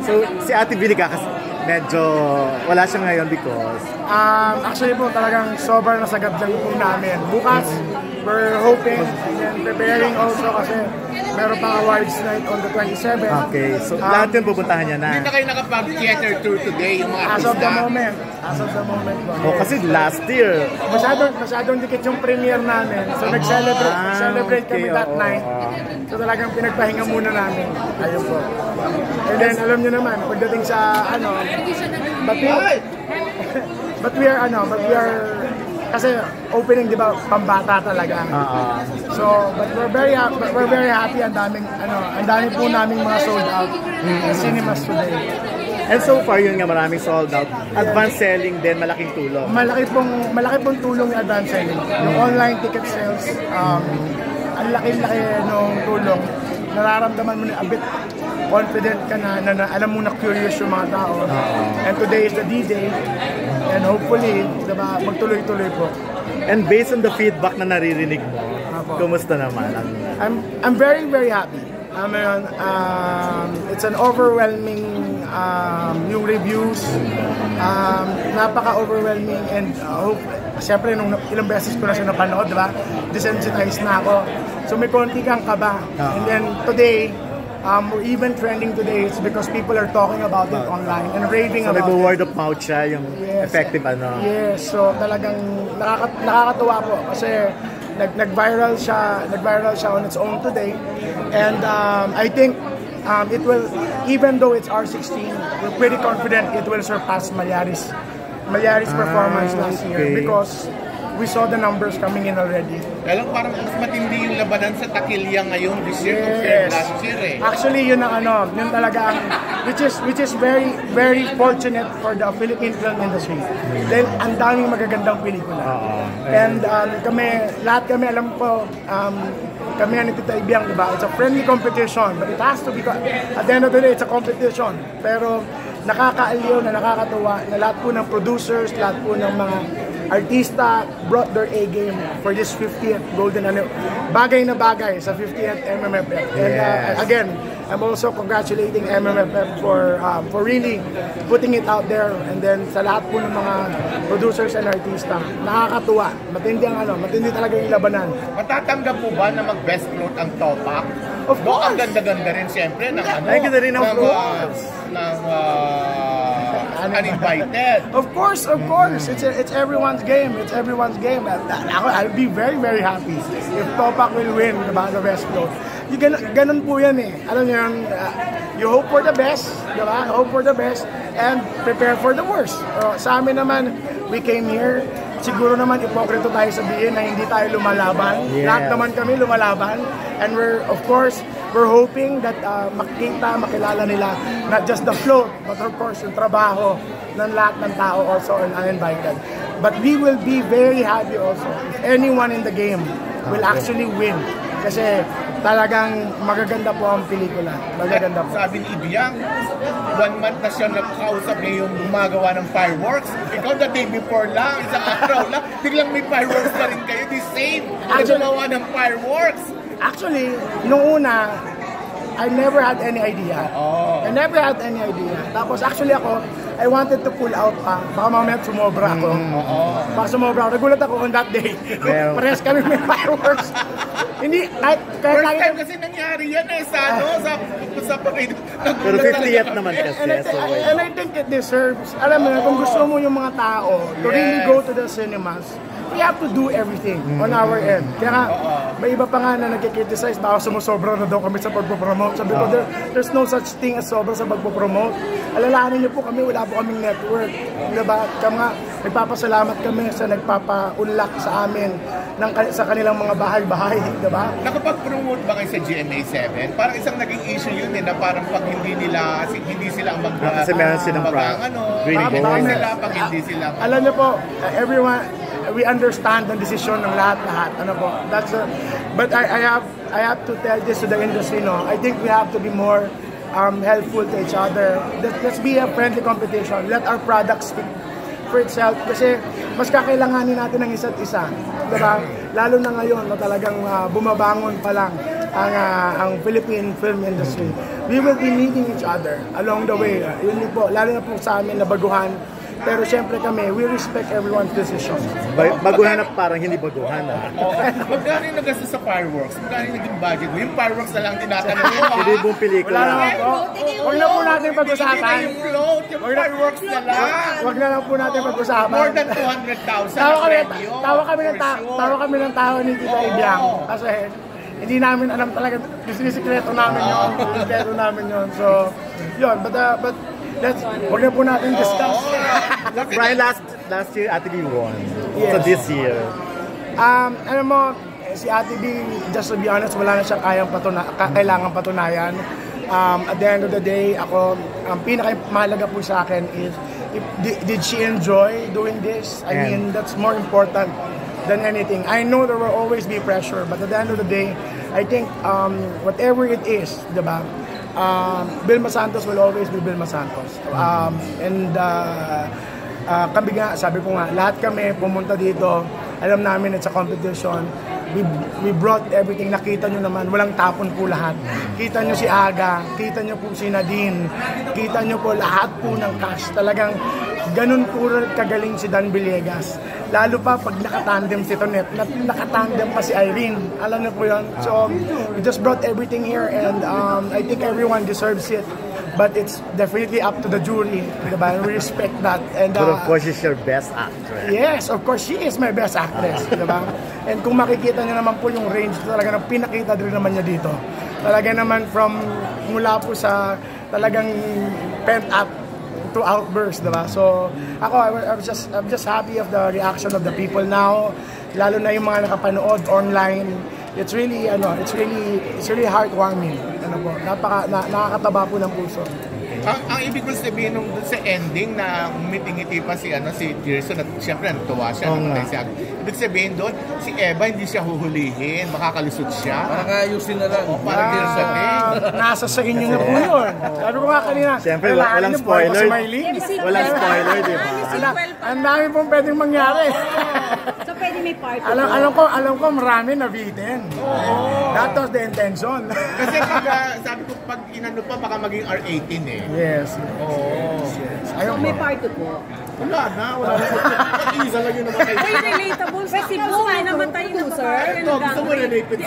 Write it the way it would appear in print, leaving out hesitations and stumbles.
So, si Ate Billy medyo wala siya ngayon because... Actually po, talagang sobrang nasagad lang po namin. Bukas, we're hoping and preparing also kasi meron pang awards night on the 27th. Okay, so lahat yun pupuntahan niya na. Hindi na kayo nakapag-theater tour today, yung mga artista? As of the moment po. Oh, kasi last year. Masyadong dikit yung premiere namin. So nag-celebrate kami that night. So talagang pinagpahinga muna namin. Ayun po. And then alam nyo naman, pagdating sa but we are kasi opening, di ba, pambata talaga. So, but we're very happy. Ang dami po naming mga sold out cinemas today. And so far, yun nga, maraming sold out. Advance selling din, malaking tulong. Malaki pong tulong yung advance selling. Yung online ticket sales, ang laki-laki nung tulong. Nararamdaman mo na a bit confident ka na alam mo na curious yung mga tao. And today is the D-Day. And hopefully, diba, magtuloy-tuloy po. And based on the feedback na naririnig mo, kumusta naman? I'm very, very happy. It's an overwhelming yung reviews. Napaka-overwhelming and siyempre nung ilang beses ko na siya napanood, diba? Desensitized na ako. So may konti kang kaba. And then today, we're even trending today. It's because people are talking about it online and raving about it. So may word of mouth siya, yung effective Yes, so talagang nakakatuwa po kasi nag-viral siya on its own today. And I think it will, even though it's R16, we're pretty confident it will surpass Malyari's performance last year because we saw the numbers coming in already. Alam, parang mas matindi yung labanan sa Takilya ngayon this year compared last year eh. Actually, yun talaga ang, which is very, very fortunate for the Philippine film industry. Dahil ang daming magagandang pelikula. And lahat kami, alam ko, kami nga ni Tita Ibiang, diba? It's a friendly competition, but it has to be, at the end of the day, it's a competition. Pero nakakaaliw na nakakatuwa na lahat po ng producers, lahat po ng mga artista brought their A game for this 50th Golden bagay na bagay sa 50th MMFF. And again, I'm also congratulating MMFF for really putting it out there. And then sa lahat po ng mga producers and artista, nakakatuwa. Matindi talaga yung labanan. Matatanggap po ba na mag-best float ang Topak? Of course! Ang ganda-ganda rin siyempre ng ganda rin ng uninvited. Of course. It's everyone's game. It's everyone's game. I'll be very, very happy if Topak will win the best float. Ganun po yan eh. Alam niyo yun, you hope for the best, diba? Hope for the best and prepare for the worst. Sa amin naman, we came here, siguro naman ipokrito tayo sabihin na hindi tayo lumalaban. Lahat naman kami lumalaban. And we're hoping that makilala nila not just the float, but of course yung trabaho ng lahat ng tao also and uninvited. But we will be very happy also if anyone in the game will actually win. Kasi talagang magaganda po ang pelikula. Magaganda po. Sabi ni Ibiang, 1 month na siya nagkausap niya yung gumagawa ng fireworks. Ikaw the day before lang, isang araw lang, biglang may fireworks na rin kayo. The same, nagagawa ng fireworks. Actually, nung una, I never had any idea. I never had any idea. Tapos actually ako, I wanted to pull out pa. Baka mamaya sumobra ako. Baka sumobra ako. Nagulat ako on that day. Parehas kami may fireworks. Hindi, first time kasi nangyari yan eh sa parade. Pero 50th naman kasi. And I think it deserves, alam mo, kung gusto mo yung mga tao to really go to the cinemas, we have to do everything on our end. Kaya may iba pa nga na nagkikriticize, baka sumusobra na daw kami sa pagpopromote. Sabi ko, there's no such thing as sobra sa pagpopromote. Alalahanin niyo po kami, wala po kaming network. Diba? Kaya nagpapasalamat kami sa nagpapaunlak sa amin sa kanilang mga bahay-bahay. Diba? Nakapag-promote ba kayo sa GMA7? Parang isang naging issue yun na parang pag hindi sila ang kasi meron silang green sila pag hindi sila. Alam niyo po, everyone, we understand the decision ng lahat-lahat. But I have to tell this to the industry, no? I think we have to be more helpful to each other. Let's be a friendly competition. Let our products speak for itself. Kasi mas kakailanganin natin ng isa't isa. Diba? Lalo na ngayon na talagang bumabangon pa lang ang Philippine film industry. We will be meeting each other along the way. Yun din po, lalo na po sa amin na baguhan. Pero siyempre kami, we respect everyone's decision. Baguhan na parang hindi baguhan. Magkano yung nagastos sa fireworks? Magkano yung naging budget mo? Yung fireworks na lang tinatanong mo. Hindi buong pelikula. Wala na po. Huwag na po natin pag-usapan. Yung float, yung fireworks na lang. Huwag na lang po natin pag-usapan. More than 200,000 na premyo. Tawa kami ng tao ni Tita Ibiang. Kasi hindi namin alam talaga, sikreto namin yun. Sikreto namin yun. So, yun. But huwag na po natin discuss. Brian, last year, Ate B won. Yes. So this year. Alam mo, si Ate B, just to be honest, wala na siyang kailangan patunayan. At the end of the day, ako, ang pinakamahalaga po sa akin is, did she enjoy doing this? I mean, that's more important than anything. I know there will always be pressure, but at the end of the day, I think whatever it is, diba? Vilma Santos will always be Vilma Santos. Kami nga, sabi ko nga, lahat kami pumunta dito, alam namin it's a competition. We brought everything. Nakita nyo naman, walang tapon po lahat. Kita nyo si Aga, kita nyo po si Nadine, kita nyo po lahat po ng cast. Talagang ganun po kagaling si Dan Villegas. Lalo pa pag nakatandem si Tonet, nakatandem pa si Irene. Alam niyo po yun. So, we just brought everything here and I think everyone deserves it. But it's definitely up to the jury. Diba? We respect that. And, But of course, she's your best actress. Yes, of course, she is my best actress. Diba? And kung makikita niyo naman po yung range, talaga na pinakita din naman niya dito. Talaga naman from mula po sa talagang pent up to outburst, diba? So, ako, I'm just happy of the reaction of the people now, lalo na yung mga nakapanood online. It's really heartwarming. Ano po, nakakataba po ng puso. Ang ibig ko sabihin nung sa ending na umitingiti pa si Tirso, siyempre natuwa siya. Ibig sabihin doon, si Eva hindi siya huhulihin, makakalusot siya. Parang ayusin na lang. Parang tirsating. Nasa sa inyo na po yun. Sabi ko nga kanina, siyempre, walang spoiler. Walang spoiler, di ba? Ang dami pong pwedeng mangyari. So pwede may part. Alam ko marami nabitin. That was the intention. Kasi sabi ko, pag inano pa, baka maging R18 eh. Yes. So may part 2 po. Wala na. Isa lang yun naman. Very relatable. Kasi po, may namatay na sir. Gusto mo relate with